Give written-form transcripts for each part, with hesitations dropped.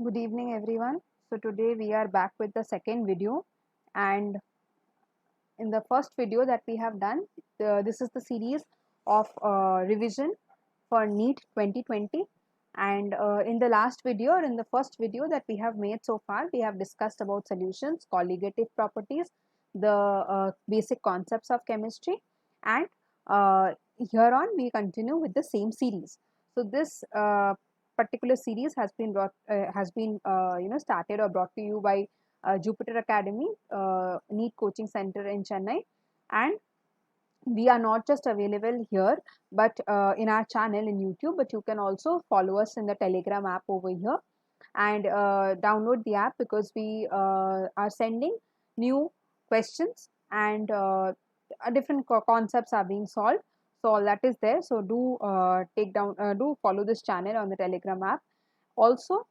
Good evening everyone. So today we are back with the second video, and in the first video that we have done, this is the series of revision for NEET 2020, and in the last video or in the first video that we have made so far, we have discussed about solutions, colligative properties, the basic concepts of chemistry, and uh, here on we continue with the same series. So this particular series has been started or brought to you by Jupiter Academy, NEET Coaching Center in Chennai, and we are not just available here but in our channel in YouTube, but you can also follow us in the Telegram app over here and download the app, because we are sending new questions and different concepts are being solved. So all that is there. So do follow this channel on the Telegram app. Also,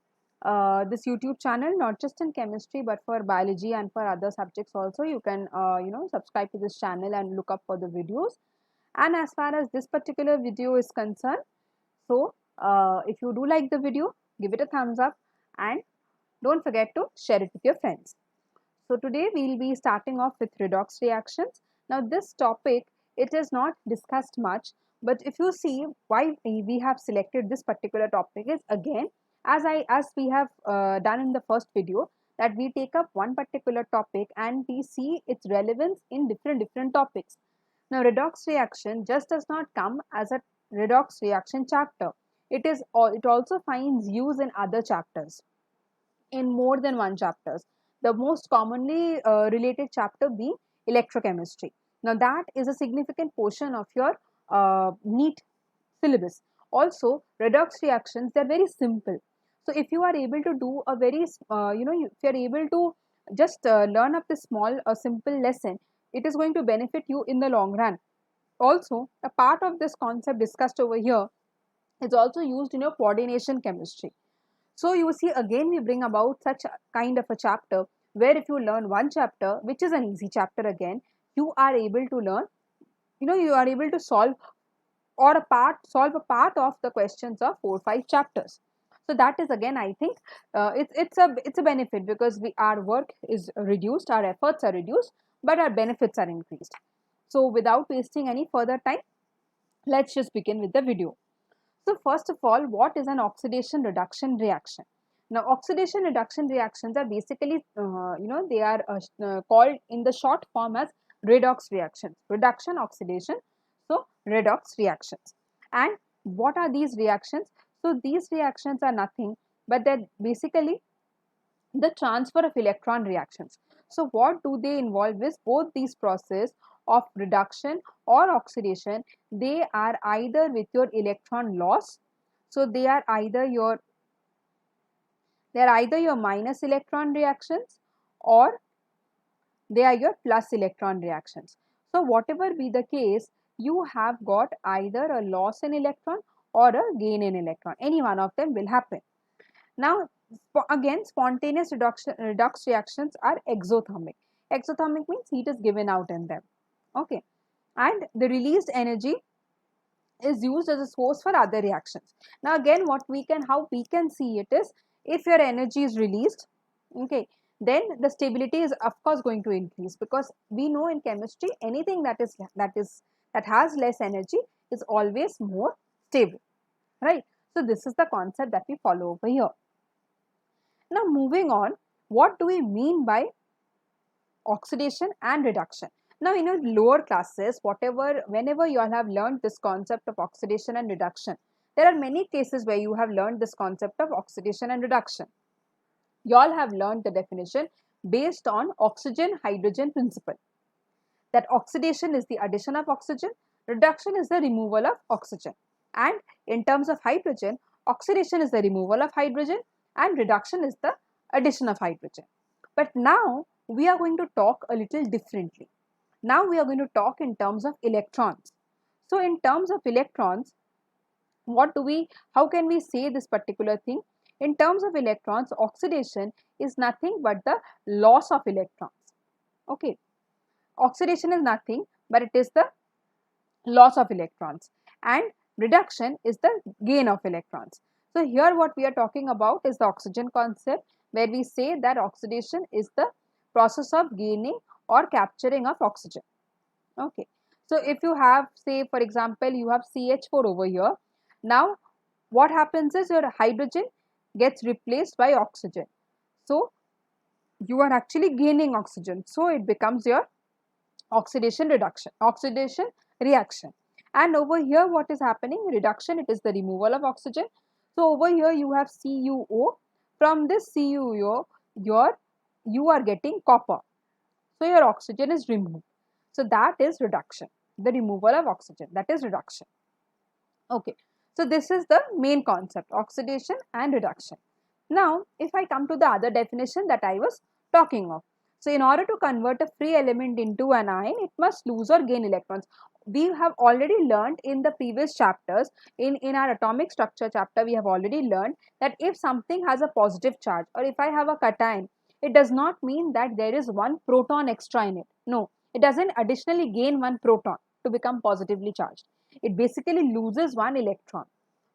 this YouTube channel, not just in chemistry but for biology and for other subjects also, you can subscribe to this channel and look up for the videos. And as far as this particular video is concerned, so if you do like the video, give it a thumbs up and don't forget to share it with your friends. So today we will be starting off with redox reactions. Now this topic, it is not discussed much, but if you see why we have selected this particular topic is, again, as we have done in the first video, that we take up one particular topic and we see its relevance in different topics. Now redox reaction just does not come as a redox reaction chapter. It also finds use in other chapters, in more than one chapters. The most commonly related chapter being electrochemistry. Now that is a significant portion of your NEET syllabus. Also, redox reactions, they're very simple. So if you are able to do a very, if you are able to just learn up this small simple lesson, it is going to benefit you in the long run. Also, a part of this concept discussed over here is also used in your coordination chemistry. So you see, again we bring about such a kind of a chapter where if you learn one chapter, which is an easy chapter, again you are able to learn, you are able to solve a part of the questions of 4 5 chapters. So that is, again, I think it's a benefit, because our work is reduced, our efforts are reduced, but our benefits are increased. So without wasting any further time, let's just begin with the video. So first of all, what is an oxidation reduction reaction? Now, oxidation reduction reactions are basically, they are called in the short form as redox reactions. Reduction, oxidation, so redox reactions. And what are these reactions? So these reactions are nothing but they're basically the transfer of electron reactions. So what do they involve is, both these process of reduction or oxidation, they are either with your electron loss. So they are either your minus electron reactions, or they are your plus electron reactions. So whatever be the case, you have got either a loss in electron or a gain in electron. Any one of them will happen. Now, again, spontaneous redox reactions are exothermic. Exothermic means heat is given out in them. Okay. And the released energy is used as a source for other reactions. Now, again, how we can see it is, if your energy is released, okay, then the stability is of course going to increase, because we know in chemistry anything that has less energy is always more stable, right? So this is the concept that we follow over here. Now moving on, what do we mean by oxidation and reduction? Now in your lower classes, whenever you all have learned this concept of oxidation and reduction, there are many cases where you have learned this concept of oxidation and reduction. You all have learned the definition based on oxygen-hydrogen principle. That oxidation is the addition of oxygen, reduction is the removal of oxygen. And in terms of hydrogen, oxidation is the removal of hydrogen and reduction is the addition of hydrogen. But now we are going to talk a little differently. Now we are going to talk in terms of electrons. So in terms of electrons, how can we say this particular thing? In terms of electrons, oxidation is nothing but the loss of electrons. Okay. Oxidation is nothing but it is the loss of electrons, and reduction is the gain of electrons. So here what we are talking about is the oxygen concept, where we say that oxidation is the process of gaining or capturing of oxygen. Okay. So if you have, say for example, you have CH4 over here. Now what happens is your hydrogen gets replaced by oxygen. So you are actually gaining oxygen. So it becomes your oxidation reaction. And over here what is happening? Reduction, it is the removal of oxygen. So over here you have CuO. From this CuO, you are getting copper. So your oxygen is removed. So that is reduction. The removal of oxygen, that is reduction. Okay. So this is the main concept, oxidation and reduction. Now, if I come to the other definition that I was talking of. So, in order to convert a free element into an ion, it must lose or gain electrons. We have already learned in the previous chapters, in our atomic structure chapter, we have already learned that if something has a positive charge or if I have a cation, it does not mean that there is one proton extra in it. No, it doesn't additionally gain one proton to become positively charged. It basically loses one electron.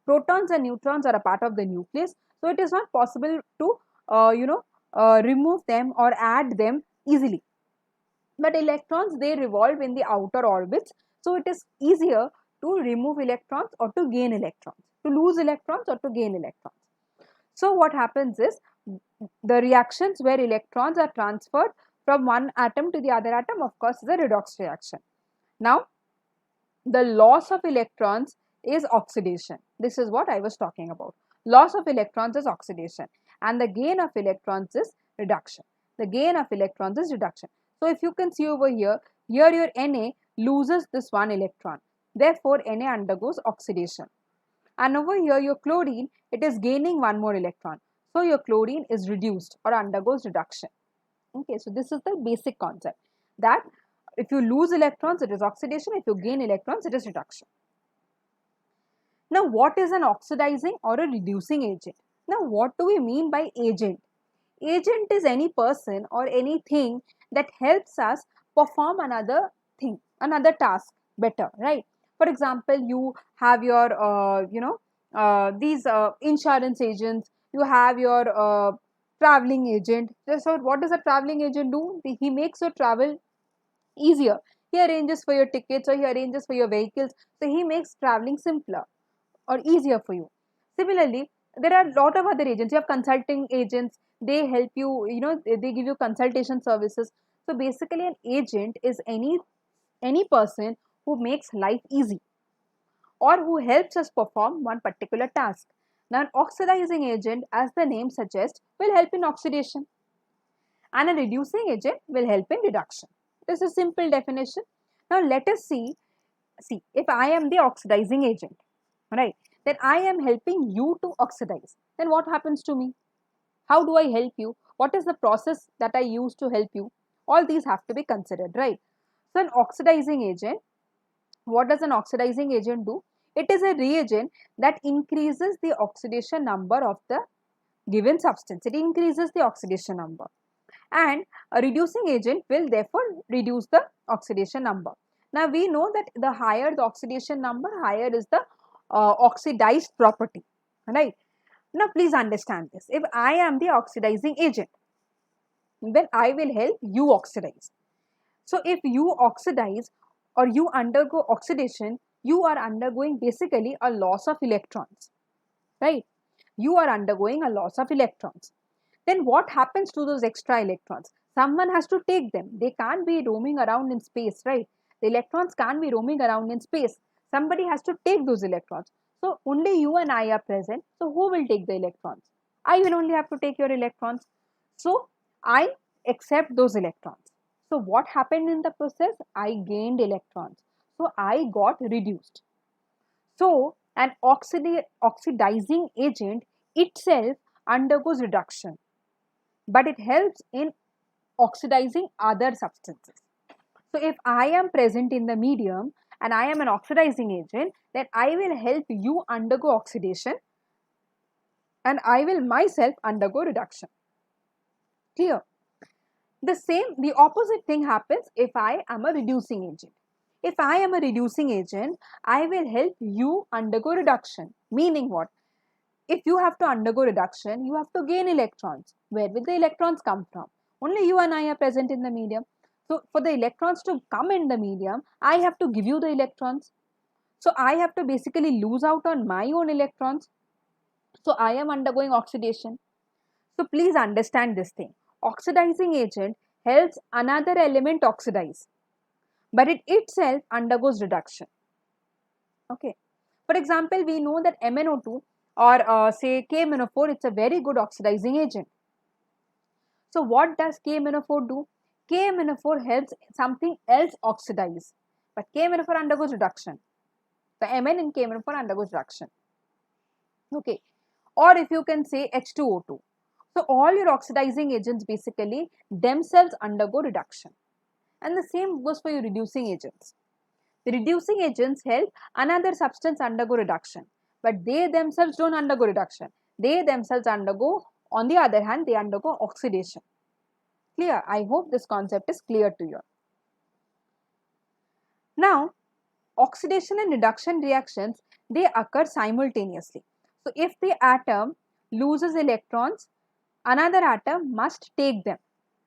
Protons and neutrons are a part of the nucleus, so it is not possible to remove them or add them easily. But electrons, they revolve in the outer orbits, so it is easier to remove electrons or to gain electrons, to lose electrons or to gain electrons. So what happens is, the reactions where electrons are transferred from one atom to the other atom, of course, is a redox reaction. Now the loss of electrons is oxidation. This is what I was talking about. Loss of electrons is oxidation and the gain of electrons is reduction. The gain of electrons is reduction. So if you can see over here, your Na loses this one electron. Therefore, Na undergoes oxidation. And over here, your chlorine, it is gaining one more electron. So your chlorine is reduced or undergoes reduction. Okay, so this is the basic concept, that if you lose electrons, it is oxidation. If you gain electrons, it is reduction. Now, what is an oxidizing or a reducing agent? Now, what do we mean by agent? Agent is any person or anything that helps us perform another thing, another task better, right? For example, you have your, these insurance agents, you have your traveling agent. So, what does a traveling agent do? He makes your travel easier. He arranges for your tickets or he arranges for your vehicles. So, he makes traveling simpler or easier for you. Similarly, there are a lot of other agents. You have consulting agents, they help you, they give you consultation services. So basically an agent is any person who makes life easy or who helps us perform one particular task. Now an oxidizing agent, as the name suggests, will help in oxidation and a reducing agent will help in reduction. This is a simple definition. Now let us see if I am the oxidizing agent, right, then I am helping you to oxidize. Then what happens to me? How do I help you? What is the process that I use to help you? All these have to be considered, right? So an oxidizing agent, what does an oxidizing agent do? It is a reagent that increases the oxidation number of the given substance. It increases the oxidation number. And a reducing agent will therefore reduce the oxidation number. Now we know that the higher the oxidation number, higher is the oxidized property, right? Now please understand this. If I am the oxidizing agent, then I will help you oxidize. So if you oxidize or you undergo oxidation, you are undergoing basically a loss of electrons, right? You are undergoing a loss of electrons. Then what happens to those extra electrons? Someone has to take them. They can't be roaming around in space, right? The electrons can't be roaming around in space. Somebody has to take those electrons. So only you and I are present. So who will take the electrons? I will only have to take your electrons. So I accept those electrons. So what happened in the process? I gained electrons. So I got reduced. So an oxidizing agent itself undergoes reduction, but it helps in oxidizing other substances. So if I am present in the medium and I am an oxidizing agent, then I will help you undergo oxidation and I will myself undergo reduction. Clear? The opposite thing happens if I am a reducing agent. If I am a reducing agent, I will help you undergo reduction. Meaning what? if you have to undergo reduction, you have to gain electrons. Where will the electrons come from? Only you and I are present in the medium. So for the electrons to come in the medium, I have to give you the electrons. So I have to basically lose out on my own electrons. So I am undergoing oxidation. So please understand this thing. Oxidizing agent helps another element oxidize, but it itself undergoes reduction. Okay. For example, we know that MnO2 or say KMnO4, it's a very good oxidizing agent. So what does KMnO4 do? KMnO4 helps something else oxidize, but KMnO4 undergoes reduction. The Mn in KMnO4 undergoes reduction. Okay. Or if you can say H2O2. So all your oxidizing agents basically themselves undergo reduction. And the same goes for your reducing agents. The reducing agents help another substance undergo reduction, but they themselves don't undergo reduction. They themselves undergo, on the other hand, they undergo oxidation. Clear? I hope this concept is clear to you. Now, oxidation and reduction reactions, they occur simultaneously. So, if the atom loses electrons, another atom must take them,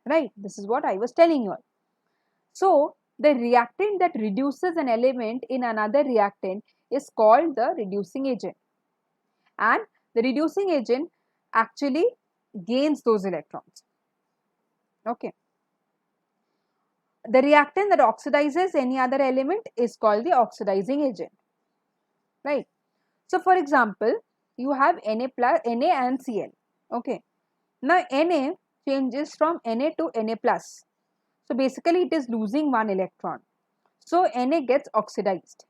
right? This is what I was telling you. So, the reactant that reduces an element in another reactant is called the reducing agent, and the reducing agent actually gains those electrons. Okay. The reactant that oxidizes any other element is called the oxidizing agent, right? So, for example, you have Na plus Na and Cl. Okay. Now, Na changes from Na to Na plus. So, basically it is losing one electron. So, Na gets oxidized,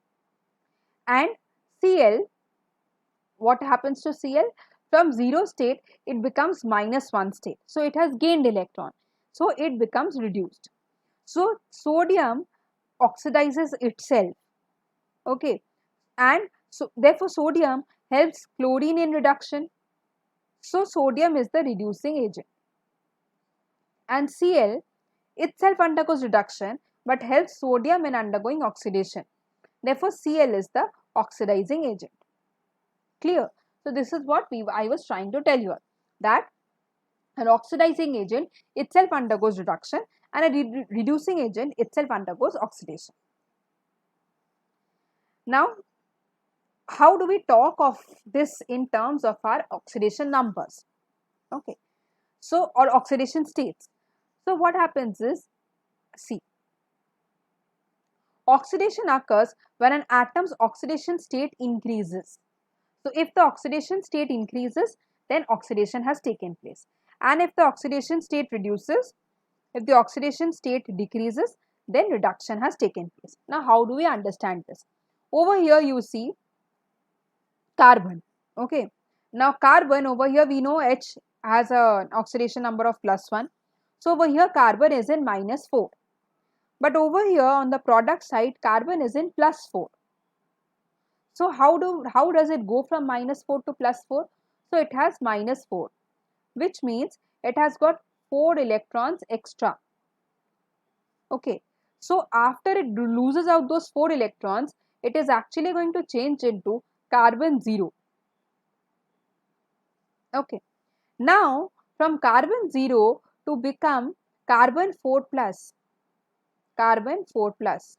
and Cl, what happens to Cl? From 0 state, it becomes -1 state. So, it has gained electron. So, it becomes reduced. So, sodium oxidizes itself. Okay. And so, therefore, sodium helps chlorine in reduction. So, sodium is the reducing agent. And Cl itself undergoes reduction, but helps sodium in undergoing oxidation. Therefore, Cl is the oxidizing agent. Clear? So, this is what I was trying to tell you, that an oxidizing agent itself undergoes reduction and a reducing agent itself undergoes oxidation. Now, how do we talk of this in terms of our oxidation numbers? Okay. So, or oxidation states. So, what happens is, see, oxidation occurs when an atom's oxidation state increases. So, if the oxidation state increases, then oxidation has taken place. And if the oxidation state reduces, if the oxidation state decreases, then reduction has taken place. Now, how do we understand this? Over here you see carbon. Okay. Now, carbon over here we know H has an oxidation number of +1. So, over here carbon is in -4. But over here on the product side, carbon is in +4. So, how does it go from -4 to +4? So, it has -4, which means it has got 4 electrons extra. Okay. So, after it loses out those 4 electrons, it is actually going to change into carbon 0. Okay. Now, from carbon 0 to become carbon 4 plus, carbon 4 plus,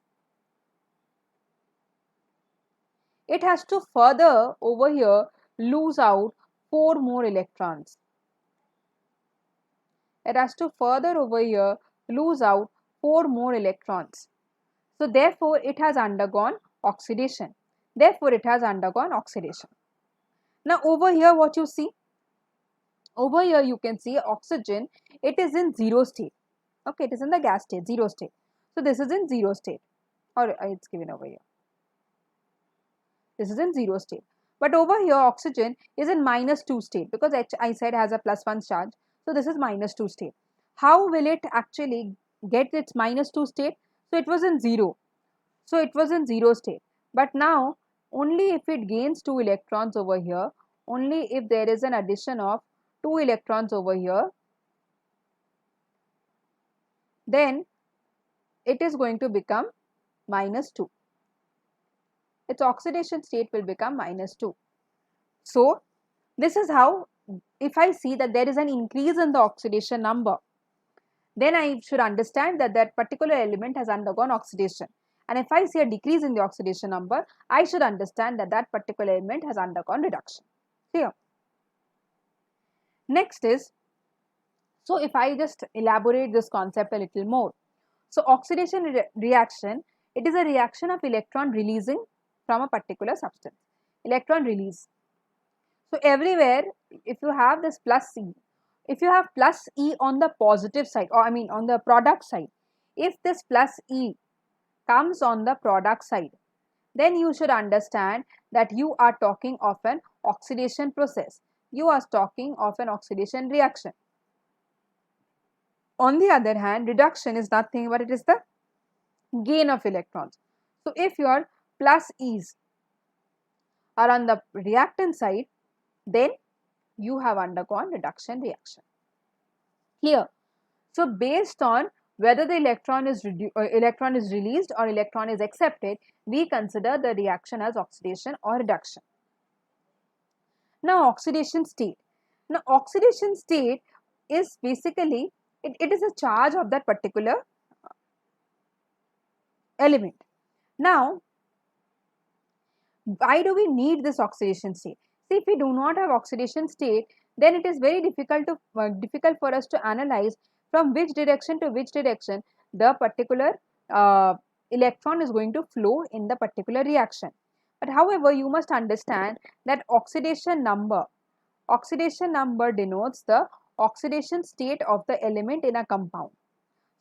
it has to further over here lose out 4 more electrons. It has to further over here lose out 4 more electrons. So, therefore, it has undergone oxidation. Therefore, it has undergone oxidation. Now, over here what you see? Over here you can see oxygen, it is in 0 state. Okay, it is in the gas state, 0 state. So, this is in 0 state, or it's given over here. This is in 0 state. But over here oxygen is in -2 state, because H I said has a +1 charge. So, this is -2 state. How will it actually get its -2 state? So, it was in 0. So, it was in 0 state. But now, only if it gains 2 electrons over here, only if there is an addition of 2 electrons over here, then it is going to become -2. Its oxidation state will become -2. So, This is how, if I see that there is an increase in the oxidation number, then I should understand that that particular element has undergone oxidation. And if I see a decrease in the oxidation number, I should understand that that particular element has undergone reduction. Clear? Next is, so if I just elaborate this concept a little more. So oxidation reaction, it is a reaction of electron releasing from a particular substance. Electron release. So everywhere, if you have this plus E, if you have plus E on the positive side, or I mean on the product side, if this plus E comes on the product side, then you should understand that you are talking of an oxidation process. You are talking of an oxidation reaction. On the other hand, reduction is nothing but it is the gain of electrons. So if your plus E's are on the reactant side, then you have undergone reduction reaction. Clear? So based on whether the electron is released or electron is accepted, we consider the reaction as oxidation or reduction. Now oxidation state. Now oxidation state is basically, it is a charge of that particular element. Now why do we need this oxidation state? See, if we do not have oxidation state, then it is very difficult for us to analyze from which direction to which direction the particular electron is going to flow in the particular reaction. But however, you must understand that oxidation number denotes the oxidation state of the element in a compound.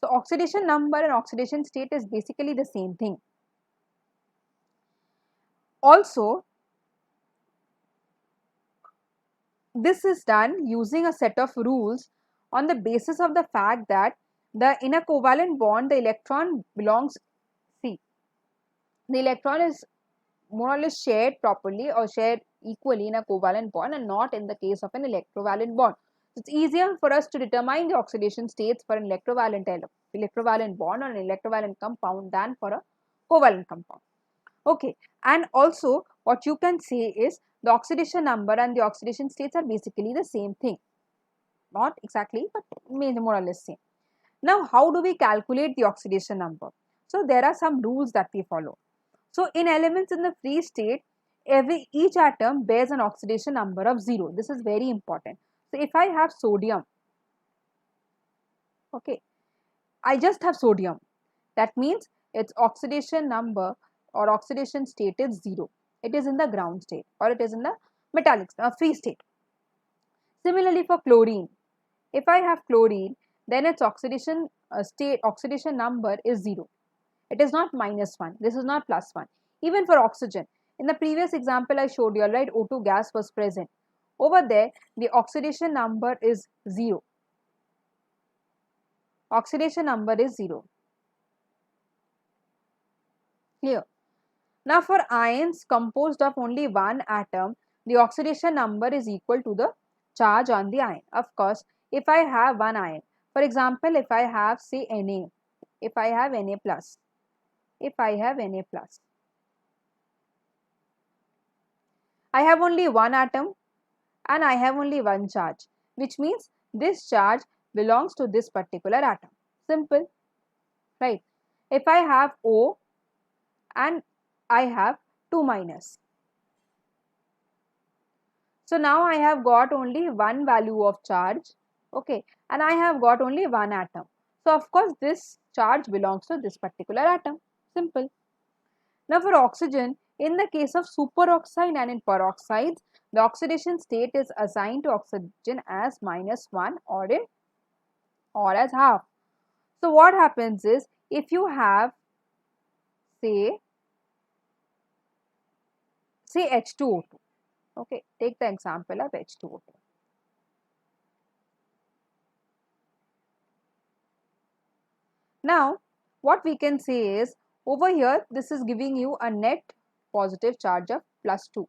So oxidation number and oxidation state is basically the same thing. Also, this is done using a set of rules on the basis of the fact that in a covalent bond, the electron belongs, see, the electron is more or less shared properly or shared equally in a covalent bond and not in the case of an electrovalent bond. So it's easier for us to determine the oxidation states for an electrovalent bond or an electrovalent compound than for a covalent compound. Okay, and also what you can say is the oxidation number and the oxidation states are basically the same thing. Not exactly, but more or less same. Now, how do we calculate the oxidation number? So, there are some rules that we follow. So, in elements in the free state, each atom bears an oxidation number of 0. This is very important. So, if I have sodium, okay, I just have sodium. That means its oxidation number or oxidation state is 0. It is in the ground state or it is in the metallic free state. Similarly for chlorine, if I have chlorine, then its oxidation number is 0. It is not -1. This is not +1. Even for oxygen, in the previous example I showed you, right, O2 gas was present. Over there, the oxidation number is 0. Oxidation number is 0. Clear? Now for ions composed of only one atom, the oxidation number is equal to the charge on the ion. Of course, if I have one ion, for example, if I have say Na, if I have Na plus, I have only one atom and I have only one charge, which means this charge belongs to this particular atom. Simple, right? If I have O and I have 2 minus. So now I have got only one value of charge, okay, and I have got only one atom. So of course this charge belongs to this particular atom. Simple. Now for oxygen, in the case of superoxide and in peroxides, the oxidation state is assigned to oxygen as -1 or as half. So what happens is, if you have say H2O2. Okay, take the example of H2O2. Now, what we can say is, over here, this is giving you a net positive charge of +2.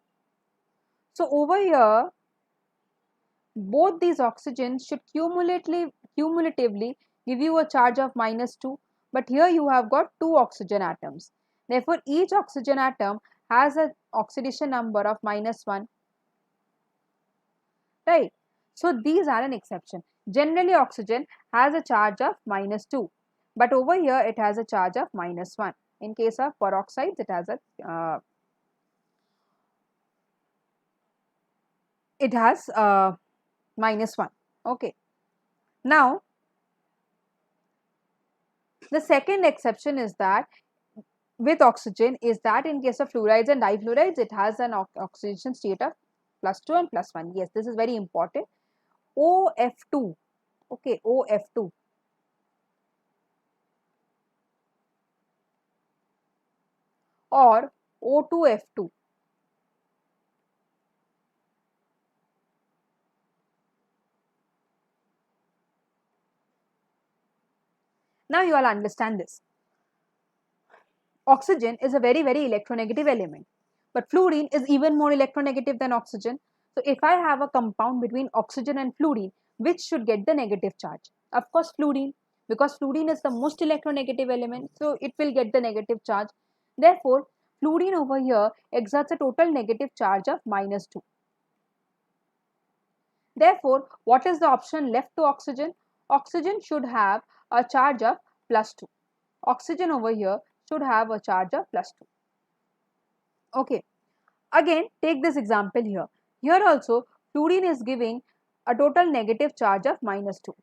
So, over here, both these oxygens should cumulatively give you a charge of -2, but here you have got two oxygen atoms. Therefore, each oxygen atom has an oxidation number of -1. right? So these are an exception. Generally oxygen has a charge of -2, but over here it has a charge of -1. In case of peroxides, it has a -1. Okay. Now the second exception is that with oxygen is that in case of fluorides and difluorides, it has an oxidation state of +2 and +1. Yes, this is very important. OF2, okay, OF2. Or O2F2. Now you all understand this. Oxygen is a very electronegative element, but fluorine is even more electronegative than oxygen. So if I have a compound between oxygen and fluorine, which should get the negative charge? Of course fluorine, because fluorine is the most electronegative element, so it will get the negative charge. Therefore fluorine over here exerts a total negative charge of -2. Therefore what is the option left to oxygen? Oxygen should have a charge of +2. Oxygen over here should have a charge of +2. Okay, again take this example here. Here also fluorine is giving a total negative charge of -2.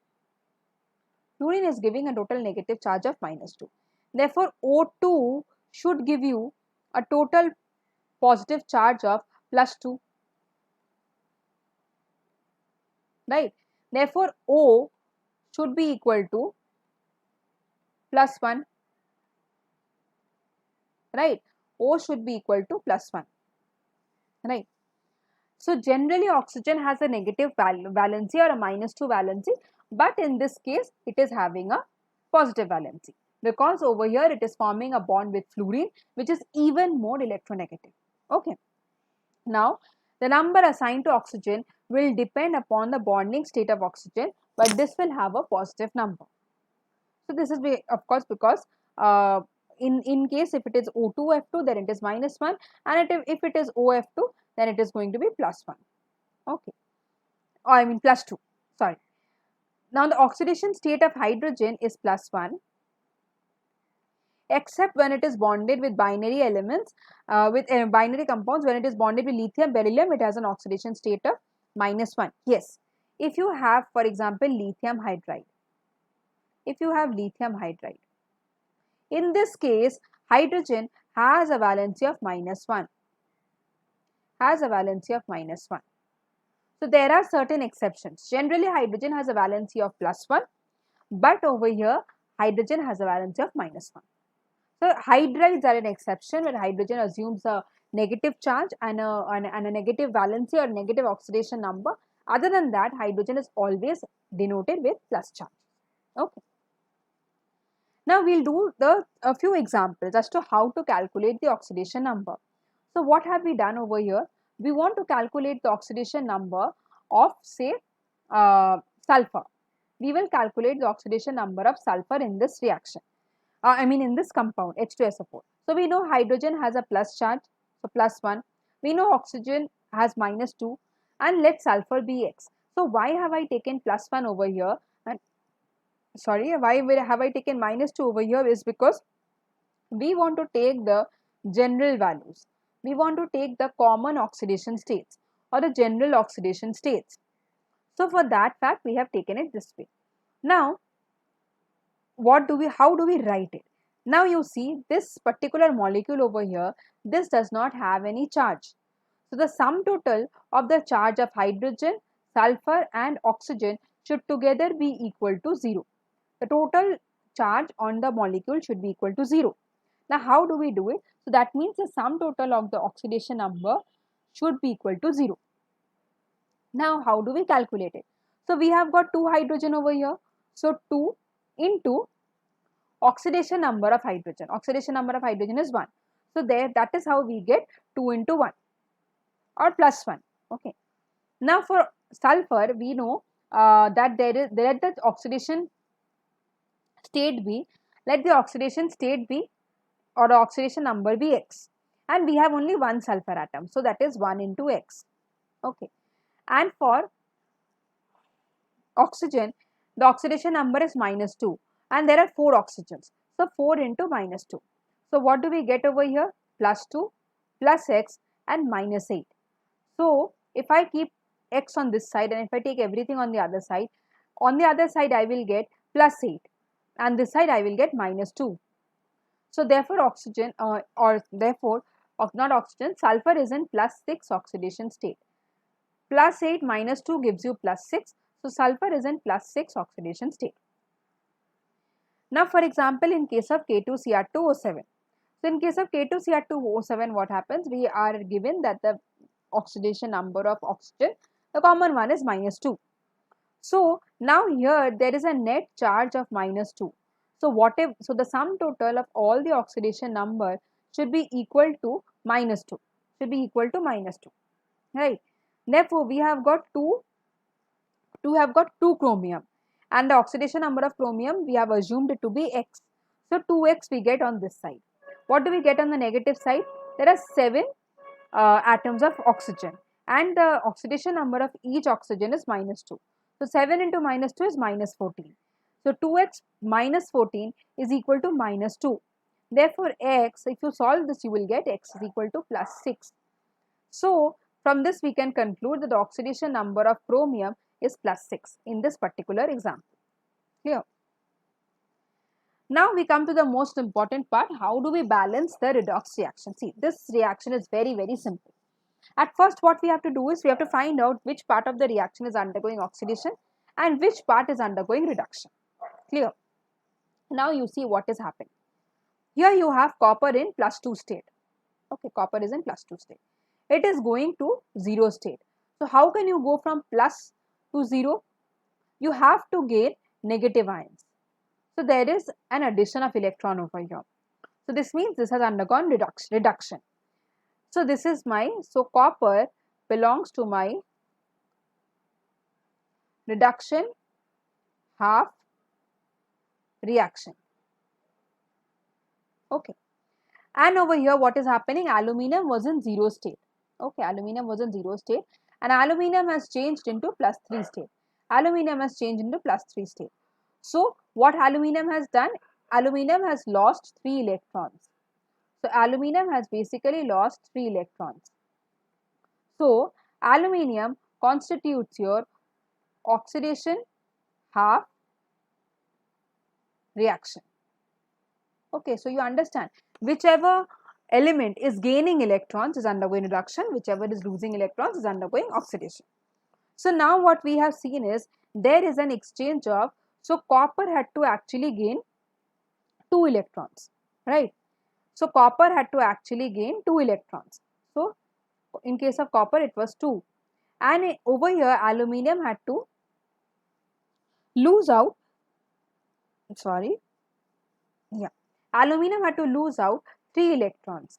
Fluorine is giving a total negative charge of -2. Therefore O2 should give you a total positive charge of +2, right? Therefore O should be equal to +1, right? O should be equal to +1, right? So generally oxygen has a negative valency or a -2 valency, but in this case it is having a positive valency because over here it is forming a bond with fluorine, which is even more electronegative. Okay. Now the number assigned to oxygen will depend upon the bonding state of oxygen, but this will have a positive number. So this is of course because in case if it is O2F2, then it is -1, and if it is OF2, then it is going to be +1. Okay, or I mean +2. Sorry. Now the oxidation state of hydrogen is +1, except when it is bonded with binary elements, with binary compounds. When it is bonded with lithium, beryllium, it has an oxidation state of -1. Yes, if you have, for example, lithium hydride. If you have lithium hydride, in this case, hydrogen has a valency of -1. Has a valency of -1. So there are certain exceptions. Generally, hydrogen has a valency of +1, but over here, hydrogen has a valency of -1. So hydrides are an exception where hydrogen assumes a negative charge and a negative valency or negative oxidation number. Other than that, hydrogen is always denoted with plus charge. Okay. Now we'll do a few examples as to how to calculate the oxidation number. So what have we done over here? We want to calculate the oxidation number of say sulfur. We will calculate the oxidation number of sulfur in this reaction. I mean in this compound H2SO4. So we know hydrogen has a plus charge, so +1. We know oxygen has -2, and let sulfur be X. So why have I taken +1 over here? And sorry, why have I taken -2 over here is because we want to take the general values. We want to take the common oxidation states or the general oxidation states. So for that fact, we have taken it this way. Now, how do we write it? Now you see this particular molecule over here, this does not have any charge. So the sum total of the charge of hydrogen, sulfur and oxygen should together be equal to 0. The total charge on the molecule should be equal to 0. Now how do we do it? So that means the sum total of the oxidation number should be equal to 0. Now how do we calculate it? So we have got 2 hydrogen over here. So 2 into oxidation number of hydrogen. Oxidation number of hydrogen is 1. So there, that is how we get 2 into 1 or +1. Okay. Now for sulfur, we know that let the oxidation state be, let the oxidation state be or the oxidation number be X, and we have only one sulfur atom. So that is 1 into X. Okay. And for oxygen, the oxidation number is -2 and there are 4 oxygens. So 4 into -2. So what do we get over here? +2 plus x and -8. So if I keep x on this side and if I take everything on the other side I will get +8 and this side I will get -2. So therefore oxygen not oxygen, sulfur is in +6 oxidation state. +8 minus 2 gives you +6. So sulfur is in +6 oxidation state. Now for example, in case of K2Cr2O7. So in case of K2Cr2O7, what happens? We are given that the oxidation number of oxygen, the common one is -2. So now here there is a net charge of -2. So the sum total of all the oxidation number should be equal to -2. Should be equal to -2. Right. Therefore, we have got two chromium and the oxidation number of chromium we have assumed it to be x. So 2x we get on this side. What do we get on the negative side? There are 7 atoms of oxygen and the oxidation number of each oxygen is -2. So 7 into -2 is -14. So 2x minus 14 is equal to -2. Therefore, x, if you solve this, you will get x is equal to +6. So from this we can conclude that the oxidation number of chromium is +6 in this particular example. Clear? Now we come to the most important part. How do we balance the redox reaction? See, this reaction is very simple. At first, what we have to do is we have to find out which part of the reaction is undergoing oxidation and which part is undergoing reduction. Clear? Now you see what is happening. Here you have copper in +2 state. Okay, copper is in +2 state. It is going to 0 state. So how can you go from plus to 0? You have to gain negative ions. So there is an addition of electron over here. So this means this has undergone reduction. So this is copper belongs to my reduction half reaction. Okay. And over here what is happening? Aluminum was in 0 state. Okay, aluminum was in 0 state and aluminum has changed into +3 state. Aluminum has changed into +3 state. So what aluminum has done? Aluminum has lost 3 electrons. So aluminum has basically lost 3 electrons. So aluminum constitutes your oxidation half reaction. Okay, so you understand, whichever element is gaining electrons is undergoing reduction, whichever is losing electrons is undergoing oxidation. So now what we have seen is there is an exchange of, so copper had to actually gain 2 electrons, right? So copper had to actually gain 2 electrons. So in case of copper it was 2 and over here aluminum had to lose out, aluminum had to lose out 3 electrons.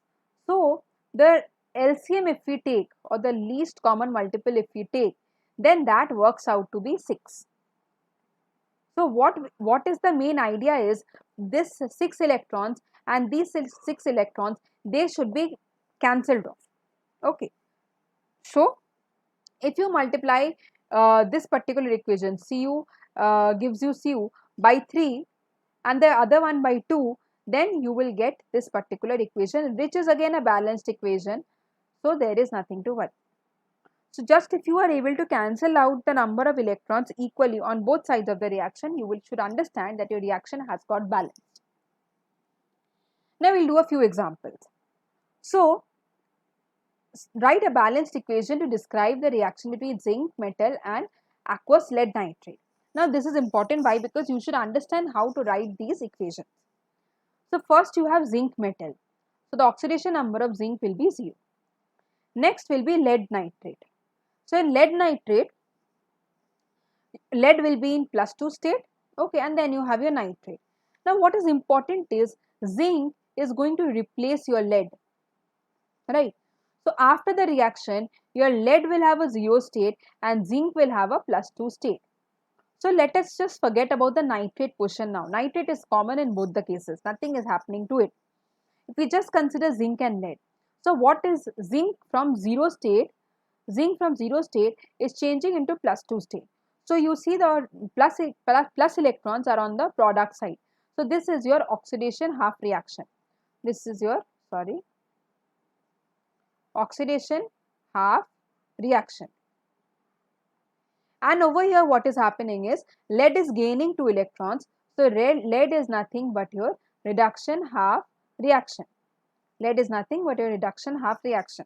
So the LCM if we take, or the least common multiple if we take, then that works out to be 6. So what is the main idea is this 6 electrons and these 6 electrons, they should be cancelled off. Okay. So if you multiply this particular equation, Cu gives you Cu by 3 and the other one by 2, then you will get this particular equation, which is again a balanced equation. So there is nothing to worry. So just if you are able to cancel out the number of electrons equally on both sides of the reaction, you should understand that your reaction has got balance. Now we'll do a few examples. So write a balanced equation to describe the reaction between zinc metal and aqueous lead nitrate. Now this is important. Why? Because you should understand how to write these equations. So first you have zinc metal. So the oxidation number of zinc will be 0. Next will be lead nitrate. So in lead nitrate, lead will be in +2 state. Okay, and then you have your nitrate. Now what is important is zinc is going to replace your lead, right? So after the reaction, your lead will have a 0 state and zinc will have a +2 state. So let us just forget about the nitrate portion now. Nitrate is common in both the cases. Nothing is happening to it. If we just consider zinc and lead. So what is zinc from 0 state? Zinc from 0 state is changing into +2 state. So you see the plus electrons are on the product side. So this is your oxidation half reaction. This is your, sorry, oxidation half reaction. And over here what is happening is lead is gaining 2 electrons. So lead is nothing but your reduction half reaction. Lead is nothing but your reduction half reaction.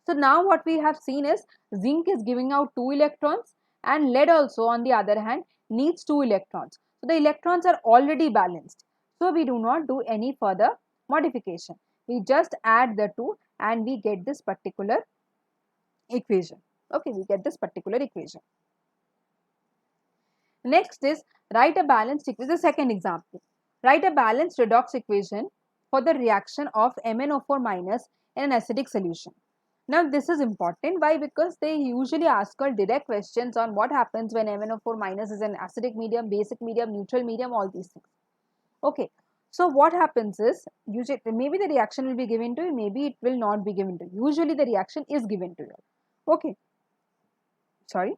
So now what we have seen is zinc is giving out 2 electrons and lead also on the other hand needs 2 electrons. So the electrons are already balanced. So we do not do any further modification. We just add the 2 and we get this particular equation. Okay, we get this particular equation. Next is write a balanced equation. The second example. Write a balanced redox equation for the reaction of MnO4 minus in an acidic solution. Now this is important. Why? Because they usually ask us direct questions on what happens when MnO4 minus is an acidic medium, basic medium, neutral medium, all these things. Okay. So what happens is, usually maybe the reaction will be given to you, maybe it will not be given to you. Usually the reaction is given to you. Okay. Sorry.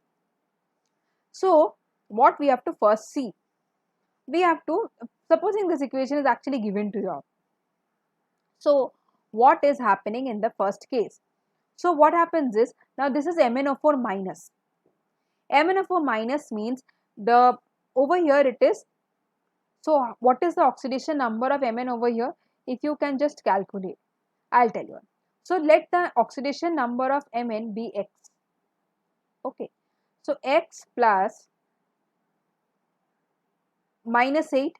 So what we have to first see? We have to, supposing this equation is actually given to you. So what is happening in the first case? So what happens is, now this is MnO4 minus. MnO4 minus means the, over here it is, so what is the oxidation number of Mn over here? If you can just calculate, I'll tell you. So let the oxidation number of Mn be X. Okay. So X plus minus 8.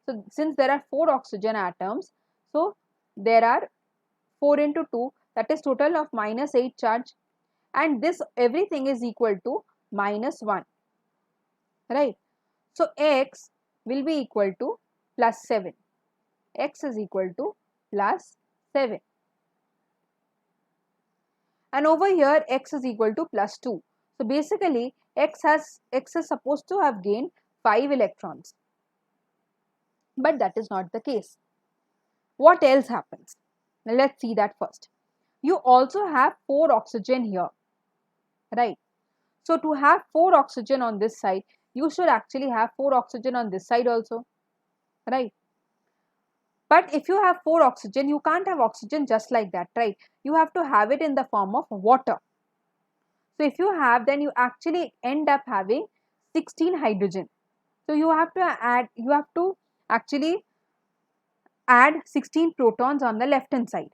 So since there are 4 oxygen atoms, so there are 4 into 2, that is total of minus 8 charge, and this everything is equal to minus 1, right? So X will be equal to plus 7. X is equal to plus 7. And over here X is equal to plus 2. So basically X is supposed to have gained 5 electrons. But that is not the case. What else happens? Now let's see that first. You also have 4 oxygen here, right? So to have 4 oxygen on this side, you should actually have 4 oxygen on this side also, right? But if you have 4 oxygen, you can't have oxygen just like that, right? You have to have it in the form of water. So if you have, then you actually end up having 16 hydrogen. So you have to actually add 16 protons on the left hand side,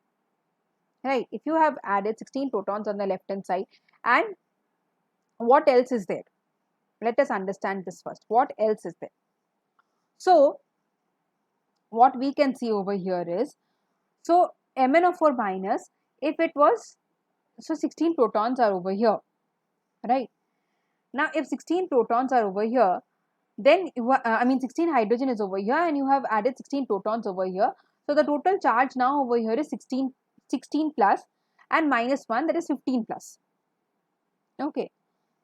right? If you have added 16 protons on the left hand side, and what else is there? Let us understand this first. What else is there? So what we can see over here is, so MnO4 minus, if it was, so 16 protons are over here, right? Now if 16 protons are over here, then 16 hydrogen is over here and you have added 16 protons over here. So the total charge now over here is 16 plus and minus 1, that is 15 plus. Okay,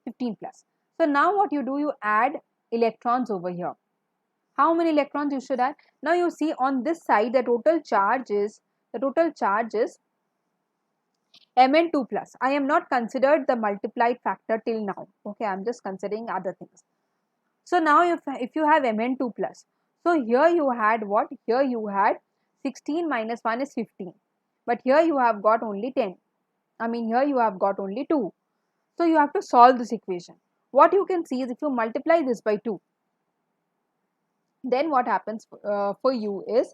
15 plus. So now what you do, you add electrons over here. How many electrons you should add? Now you see on this side the total charge is Mn2 plus. I am not considered the multiplied factor till now. Okay, I am just considering other things. So now if you have Mn2 plus, so here you had what? Here you had 16 minus 1 is 15. But here you have got only 10. Here you have got only 2. So you have to solve this equation. What you can see is if you multiply this by 2, then what happens for you is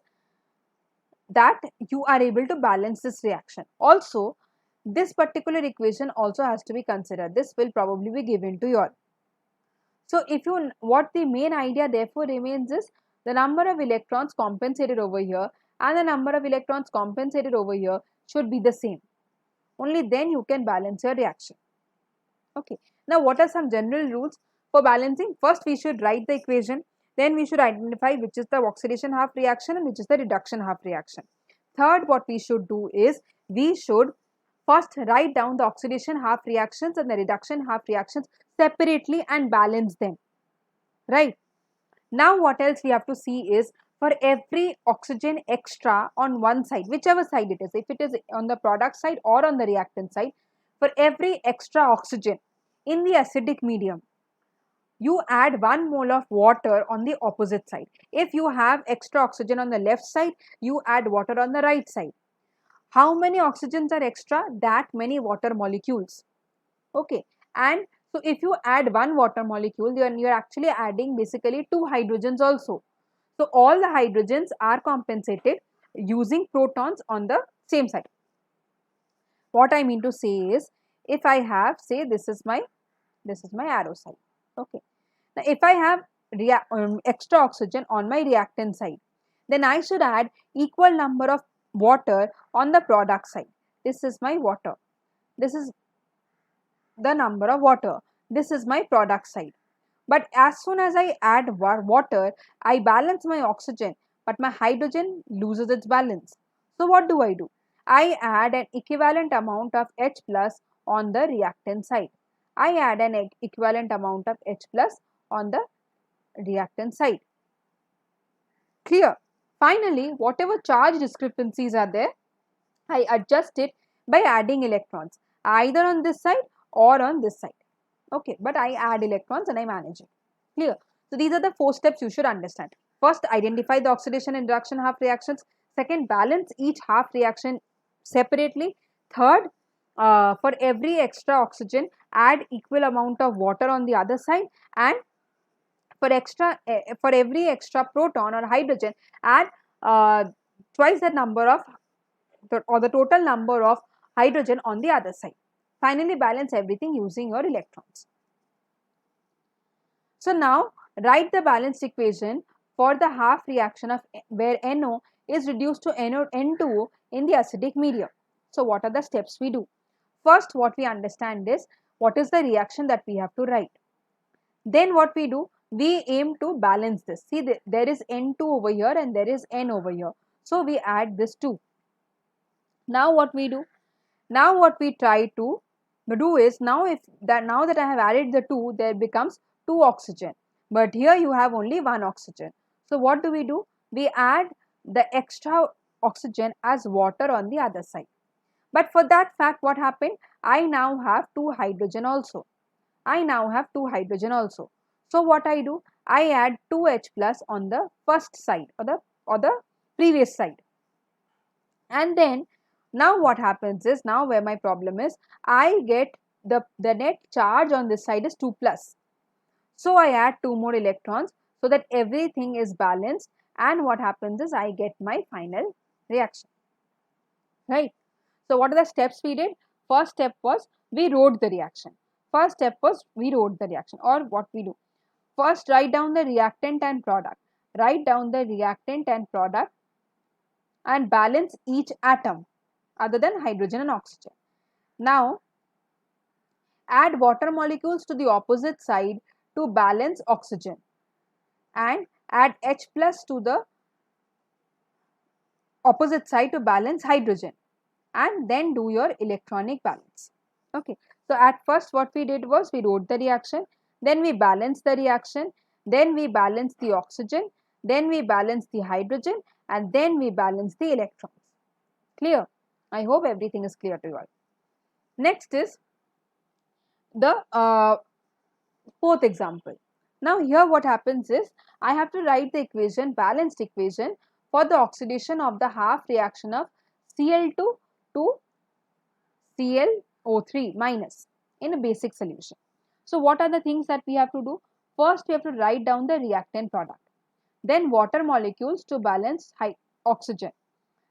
that you are able to balance this reaction. Also, this particular equation also has to be considered. This will probably be given to you all. So if you, what the main idea therefore remains is the number of electrons compensated over here and the number of electrons compensated over here should be the same. Only then you can balance your reaction. Okay. Now what are some general rules for balancing? First we should write the equation. Then we should identify which is the oxidation half reaction and which is the reduction half reaction. Third, what we should do is we should first write down the oxidation half reactions and the reduction half reactions separately and balance them, right? Now what else we have to see is for every oxygen extra on one side, whichever side it is, if it is on the product side or on the reactant side, for every extra oxygen, In the acidic medium, you add 1 mole of water on the opposite side. If you have extra oxygen on the left side, you add water on the right side. How many oxygens are extra? That many water molecules. Okay, and so if you add one water molecule, then you are actually adding basically 2 hydrogens also. So all the hydrogens are compensated using protons on the same side. What I mean to say is, if I have, say, this is my arrow side. Okay, now if I have extra oxygen on my reactant side, then I should add equal number of water on the product side. This is my water. This is the number of water. This is my product side. But as soon as I add water, I balance my oxygen, but my hydrogen loses its balance. So what do? I add an equivalent amount of H plus on the reactant side. I add an equivalent amount of H plus on the reactant side. Clear? Finally, whatever charge discrepancies are there, I adjust it by adding electrons, either on this side or on this side. Okay, but I add electrons and I manage it. Clear? So these are the 4 steps you should understand. First, identify the oxidation and reduction half reactions. Second, balance each half reaction separately. Third, for every extra oxygen, add equal amount of water on the other side, and for every extra proton or hydrogen, add twice the number of the total number of hydrogen on the other side. Finally, balance everything using your electrons. So now write the balanced equation for the half reaction of where NO is reduced to N2O in the acidic medium. So what are the steps we do? First, what we understand is what is the reaction that we have to write. Then what we do, we aim to balance this. See, there is N2 over here and there is N over here. So we add this 2. Now what we do? Now what we try to do is, now that I have added the 2, there becomes 2 oxygen. But here you have only 1 oxygen. So what do? We add the extra oxygen as water on the other side. But for that fact, what happened? I now have 2 hydrogen also. So what I do? I add 2H plus on the first side or the previous side. And then now what happens is, now where my problem is, I get the net charge on this side is 2 plus. So I add 2 more electrons so that everything is balanced, and what happens is I get my final reaction. Right. So what are the steps we did? First step was we wrote the reaction. Or what we do? First, write down the reactant and product. And balance each atom other than hydrogen and oxygen. Now, add water molecules to the opposite side to balance oxygen, and add H plus to the opposite side to balance hydrogen, and then do your electronic balance. Okay. So at first what we did was we wrote the reaction, then we balanced the reaction, then we balanced the oxygen, then we balanced the hydrogen, and then we balanced the electrons. Clear? I hope everything is clear to you all. Next is the fourth example. Now here what happens is, I have to write the equation, balanced equation for the oxidation of the half reaction of Cl2 to ClO3 minus in a basic solution. So what are the things that we have to do? First, we have to write down the reactant product, then water molecules to balance oxygen,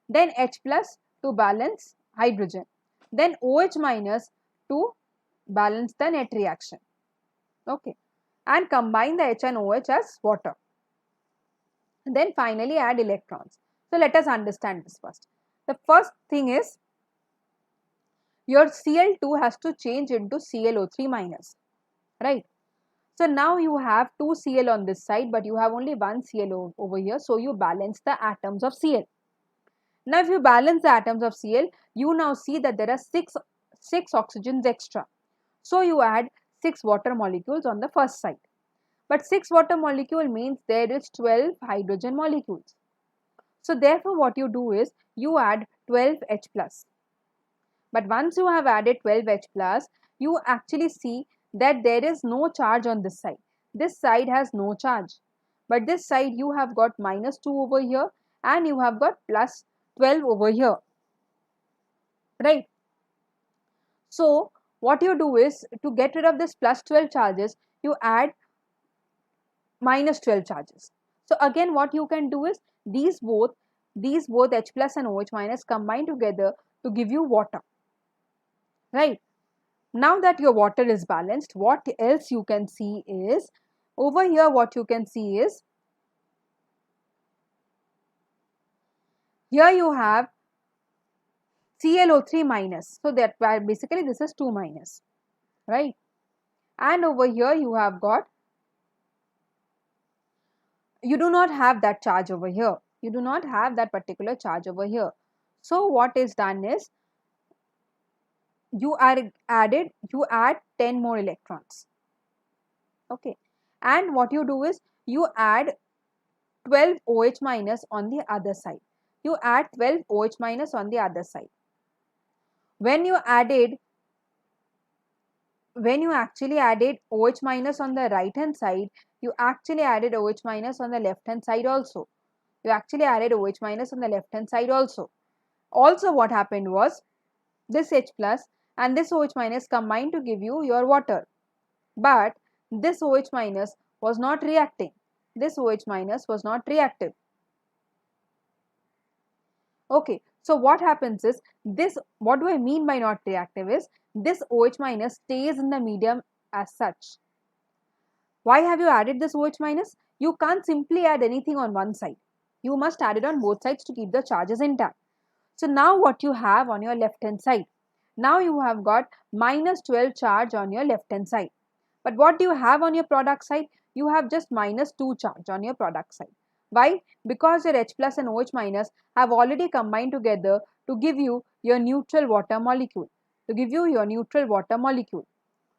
then H plus to balance hydrogen, then OH minus to balance the net reaction. Okay, and combine the H and OH as water. And then finally add electrons. So let us understand this first. The first thing is, your Cl2 has to change into ClO3 minus, right? So now you have 2 Cl on this side, but you have only 1 Cl over here, so you balance the atoms of Cl. Now if you balance the atoms of Cl, you now see that there are 6 oxygens extra. So you add 6 water molecules on the first side. But 6 water molecule means there is 12 hydrogen molecules. So therefore what you do is, you add 12 H plus. But once you have added 12 H plus, you actually see that there is no charge on this side. This side has no charge, but this side you have got minus 2 over here and you have got plus 12 over here, right? So what you do is, to get rid of this plus 12 charges, you add minus 12 charges. So again what you can do is, these both H plus and OH minus combine together to give you water, right? Now that your water is balanced, what else you can see is, over here what you can see is, here you have ClO3 minus, so that basically this is 2 minus, right? And over here you have got, you do not have that charge over here, you do not have that particular charge over here. So what is done is, you add 10 more electrons, okay, and what you do is, you add 12 OH minus on the other side. You add 12 OH minus on the other side. When you actually added OH minus on the right hand side, you actually added OH minus on the left hand side also. You actually added OH minus on the left hand side also. Also what happened was, this H plus and this OH minus combined to give you your water. But this OH minus was not reacting. This OH minus was not reactive. Okay, so what happens is, this, what do I mean by not reactive is, this OH minus stays in the medium as such. Why have you added this OH minus? You can't simply add anything on one side. You must add it on both sides to keep the charges intact. So now what you have on your left hand side? Now you have got minus 12 charge on your left hand side. But what do you have on your product side? You have just minus 2 charge on your product side. Why? Because your H plus and OH minus have already combined together to give you your neutral water molecule.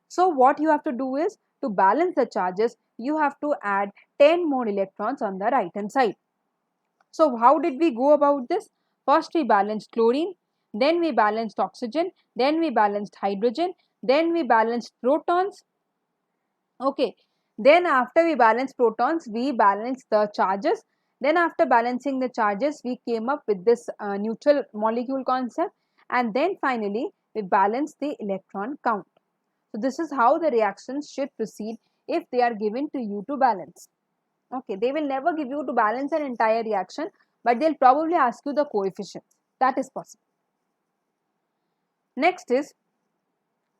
So what you have to do is, to balance the charges, you have to add 10 more electrons on the right hand side. So how did we go about this? First we balanced chlorine, then we balanced oxygen, then we balanced hydrogen, then we balanced protons. Okay, then after we balanced protons, we balanced the charges. Then after balancing the charges, we came up with this neutral molecule concept, and then finally we balanced the electron count. So this is how the reactions should proceed if they are given to you to balance. Okay, they will never give you to balance an entire reaction, but they'll probably ask you the coefficients. That is possible. Next is,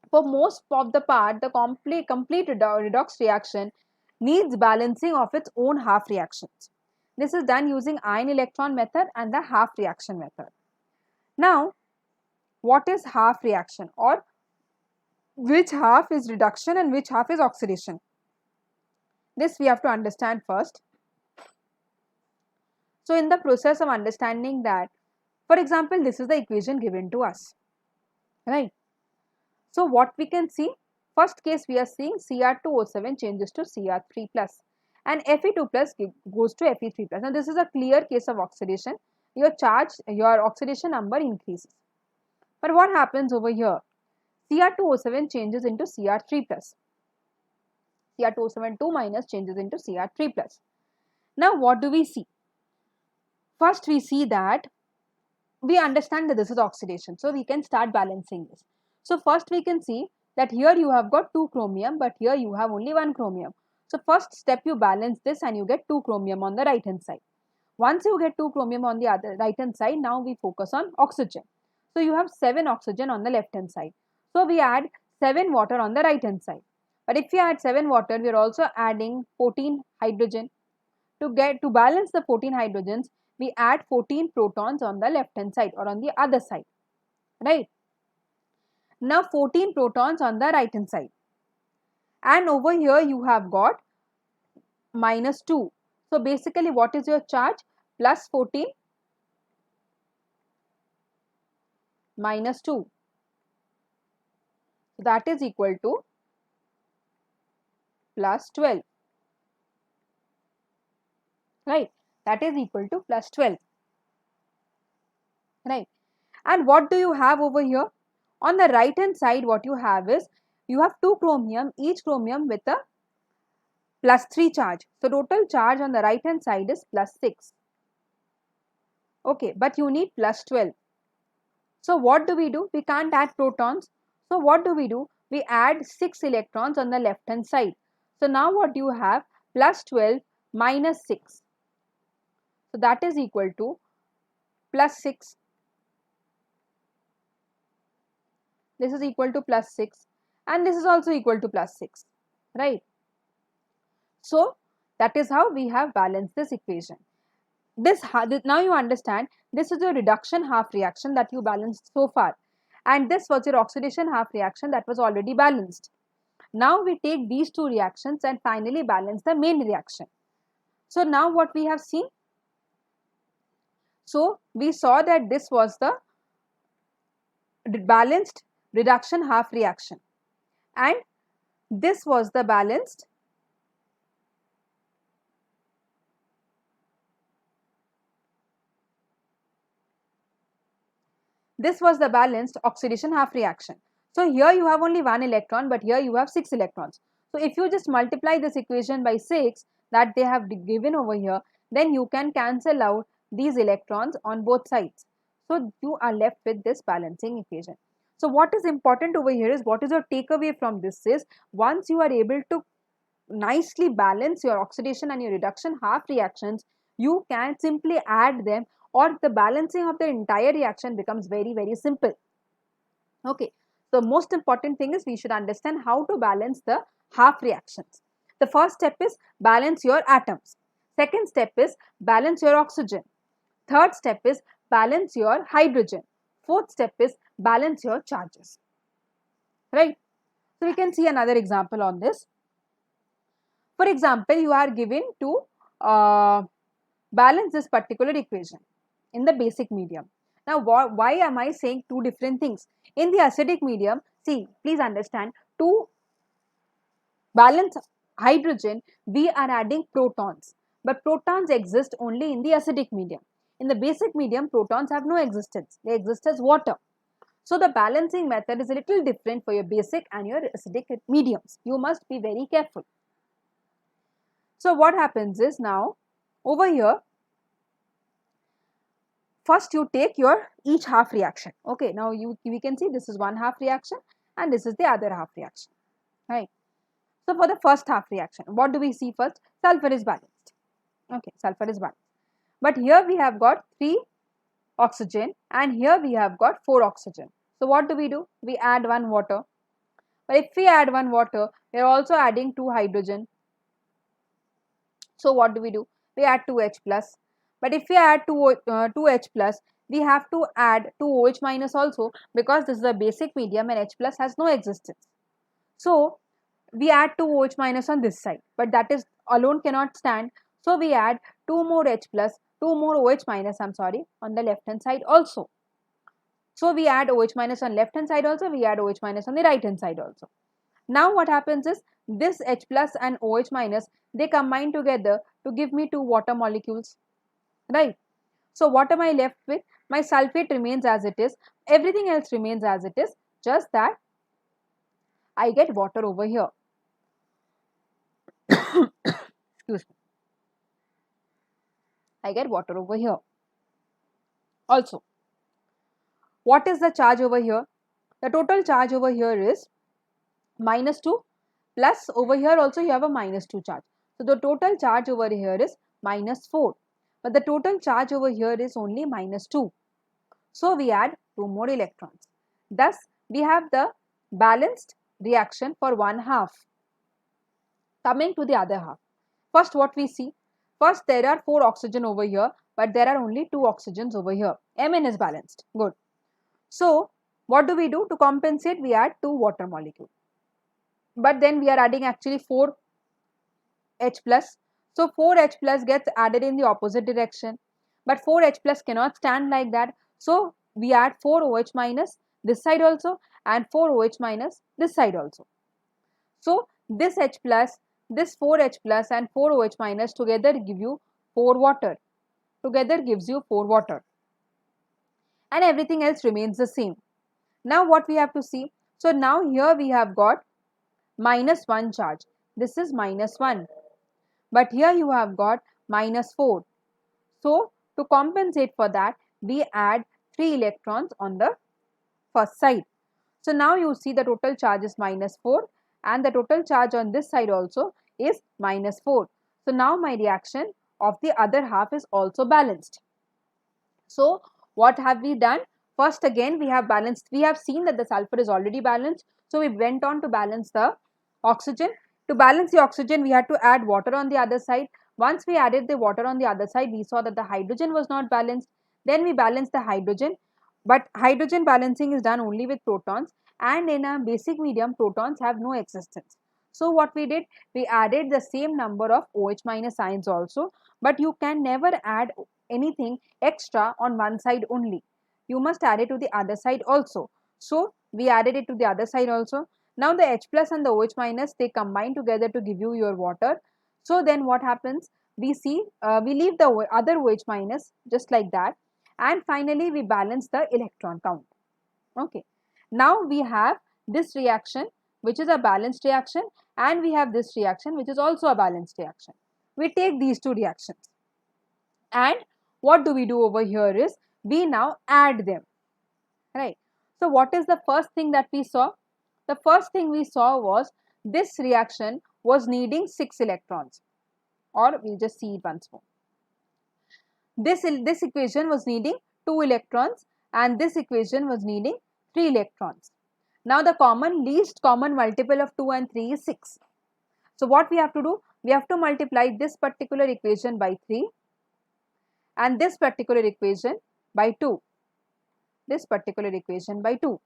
for most of the part, the complete redox reaction needs balancing of its own half reactions. This is done using ion electron method and the half reaction method. Now, what is half reaction, or which half is reduction and which half is oxidation? This we have to understand first. So in the process of understanding that, for example, this is the equation given to us, right? So what we can see, first case we are seeing Cr2O7 changes to Cr3 plus and Fe2 plus goes to Fe3 plus. Now this is a clear case of oxidation. Your oxidation number increases. But what happens over here? Cr2O7 changes into Cr3 plus. Cr2O7 2 minus changes into Cr3 plus. Now what do we see? First we see that we understand that this is oxidation, so we can start balancing this. So first we can see that here you have got 2 chromium, but here you have only 1 chromium. So first step, you balance this and you get 2 chromium on the right hand side. Once you get 2 chromium on the other right hand side, now we focus on oxygen. So you have 7 oxygen on the left hand side. So we add 7 water on the right hand side. But if we add 7 water, we are also adding 14 hydrogen. To balance the 14 hydrogens, we add 14 protons on the left hand side or on the other side, right? Now 14 protons on the right hand side, and over here you have got minus 2. So basically what is your charge? Plus 14 minus 2. So that is equal to plus 12, right? That is equal to plus 12, right? And what do you have over here? On the right hand side, what you have is, you have 2 chromium, each chromium with a +3 charge. So total charge on the right hand side is +6. Okay, but you need +12. So what do? We can't add protons. So what do? We add 6 electrons on the left hand side. So now what you have? +12 minus 6. So that is equal to +6. This is equal to +6 and this is also equal to +6, right? So that is how we have balanced this equation. Now you understand this is your reduction half reaction that you balanced so far, and this was your oxidation half reaction that was already balanced. Now we take these two reactions and finally balance the main reaction. So now what we have seen? So we saw that this was the balanced reduction half reaction and this was the balanced oxidation half reaction. So here you have only 1 electron, but here you have 6 electrons. So if you just multiply this equation by 6 that they have given over here, then you can cancel out these electrons on both sides. So you are left with this balancing equation. So what is important over here is, what is your takeaway from this is, once you are able to nicely balance your oxidation and your reduction half reactions, you can simply add them, or the balancing of the entire reaction becomes very simple. Okay, so most important thing is we should understand how to balance the half reactions. The first step is balance your atoms. Second step is balance your oxygen. Third step is balance your hydrogen. Fourth step is balance your charges. Right? So we can see another example on this. For example, you are given to balance this particular equation in the basic medium. Now, why am I saying two different things? In the acidic medium, see, please understand, to balance hydrogen, we are adding protons, but protons exist only in the acidic medium. In the basic medium, protons have no existence, they exist as water. So the balancing method is a little different for your basic and your acidic mediums. You must be very careful. So what happens is, now over here, first you take your each half reaction. Okay, now we can see this is one half reaction and this is the other half reaction, right? So for the first half reaction, what do we see first? Sulfur is balanced. Okay, sulfur is balanced. But here we have got 3 oxygen and here we have got 4 oxygen. So what do? We add 1 water. But if we add 1 water, we are also adding 2 hydrogen. So what do? We add 2H plus. But if we add 2H plus, we have to add 2OH minus also, because this is a basic medium and H plus has no existence. So we add 2OH minus on this side, but that is alone cannot stand. So we add 2 more H plus, 2 more OH minus, on the left hand side also. So we add OH minus on left hand side also, we add OH minus on the right hand side also. Now what happens is, this H plus and OH minus, they combine together to give me 2 water molecules, right? So what am I left with? My sulfate remains as it is, everything else remains as it is, just that I get water over here. Excuse me. I get water over here. Also, what is the charge over here? The total charge over here is -2, plus over here also you have a -2 charge. So the total charge over here is -4, but the total charge over here is only -2. So we add 2 more electrons. Thus we have the balanced reaction for one half. Coming to the other half, first what we see? First, there are 4 oxygen over here, but there are only 2 oxygens over here. Mn is balanced. Good. So what do? To compensate, we add 2 water molecules. But then we are adding actually 4 H plus. So 4 H plus gets added in the opposite direction. But 4 H plus cannot stand like that. So we add 4 OH minus this side also and 4 OH minus this side also. So this H plus, this 4 H plus and 4 OH minus together give you 4 water. Together gives you 4 water. And everything else remains the same. Now what we have to see? So now here we have got minus 1 charge. This is minus 1. But here you have got minus 4. So, to compensate for that, we add 3 electrons on the first side. So, now you see the total charge is minus 4 and the total charge on this side also is minus 4. So, now my reaction of the other half is also balanced. So, what have we done? First again we have balanced, we have seen that the sulfur is already balanced. So, we went on to balance the oxygen. To balance the oxygen, we had to add water on the other side. Once we added the water on the other side, we saw that the hydrogen was not balanced. Then we balanced the hydrogen, but hydrogen balancing is done only with protons, and in a basic medium, protons have no existence. So, what we did, we added the same number of OH minus ions also, but you can never add anything extra on one side only. You must add it to the other side also. So, we added it to the other side also. Now, the H plus and the OH minus, they combine together to give you your water. So, then what happens? We see, we leave the other OH minus just like that, and finally, we balance the electron count. Okay. Now, we have this reaction which is a balanced reaction, and we have this reaction which is also a balanced reaction. We take these two reactions, and what do we do over here is we now add them, right? So, what is the first thing that we saw? The first thing we saw was this reaction was needing 6 electrons, or we'll just see it once more. This equation was needing 2 electrons and this equation was needing 3 electrons. Now, the least common multiple of 2 and 3 is 6. So, what we have to do? We have to multiply this particular equation by 3 and this particular equation by 2. This particular equation by 2.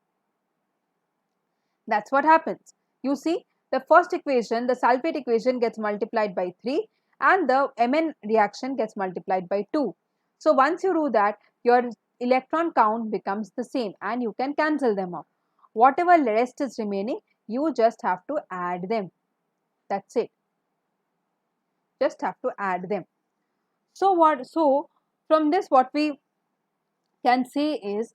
That's what happens. You see, the first equation, the sulfate equation, gets multiplied by 3 and the Mn reaction gets multiplied by 2. So, once you do that, your electron count becomes the same and you can cancel them off. Whatever rest is remaining, you just have to add them. That's it. Just have to add them. So, from this what we can say is,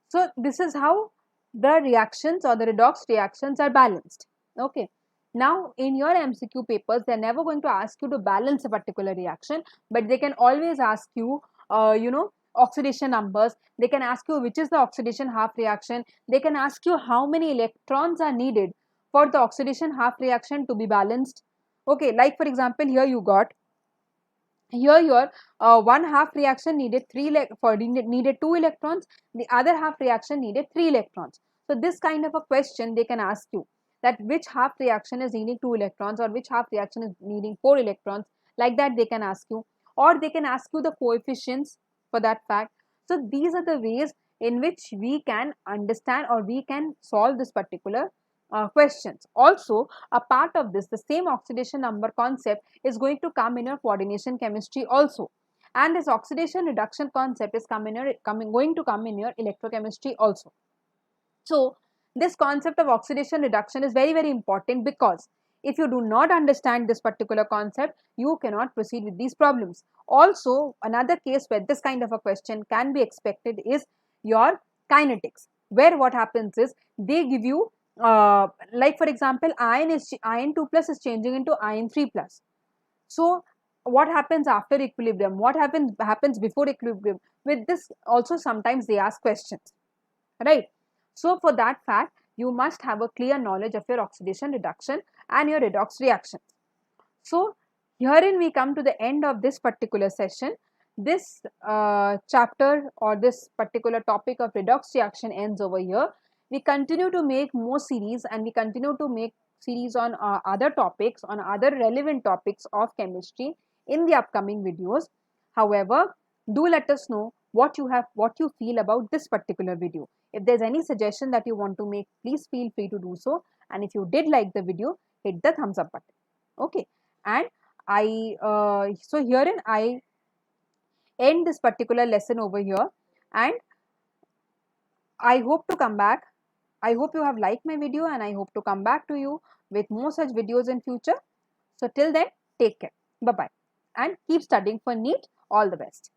so this is how the reactions or the redox reactions are balanced. Okay. Now, in your MCQ papers, they are never going to ask you to balance a particular reaction, but they can always ask you, oxidation numbers. They can ask you which is the oxidation half reaction. They can ask you how many electrons are needed for the oxidation half reaction to be balanced. Okay, like for example, here you got, here your one half reaction needed 2 electrons, the other half reaction needed 3 electrons. So, this kind of a question they can ask you, that which half reaction is needing 2 electrons or which half reaction is needing 4 electrons, like that they can ask you, or they can ask you the coefficients for that fact. So, these are the ways in which we can understand or we can solve this particular questions. Also, a part of this, the same oxidation number concept is going to come in your coordination chemistry also, and this oxidation reduction concept is going to come in your electrochemistry also. So, this concept of oxidation reduction is very, very important, because if you do not understand this particular concept, you cannot proceed with these problems. Also, another case where this kind of a question can be expected is your kinetics, where what happens is they give you like for example, iron 2 plus is changing into iron 3 plus. So, what happens after equilibrium? What happens before equilibrium? With this also sometimes they ask questions, right? So, for that fact, you must have a clear knowledge of your oxidation reduction and your redox reactions. So, herein we come to the end of this particular session. This chapter or this particular topic of redox reaction ends over here. We continue to make more series, and we continue to make series on other topics, on other relevant topics of chemistry in the upcoming videos. However, do let us know what you feel about this particular video. If there's any suggestion that you want to make, please feel free to do so. And if you did like the video, hit the thumbs up button. Okay. And so herein I end this particular lesson over here, and I hope to come back. I hope you have liked my video, and I hope to come back to you with more such videos in future. So till then, take care. Bye-bye and keep studying for NEET. All the best.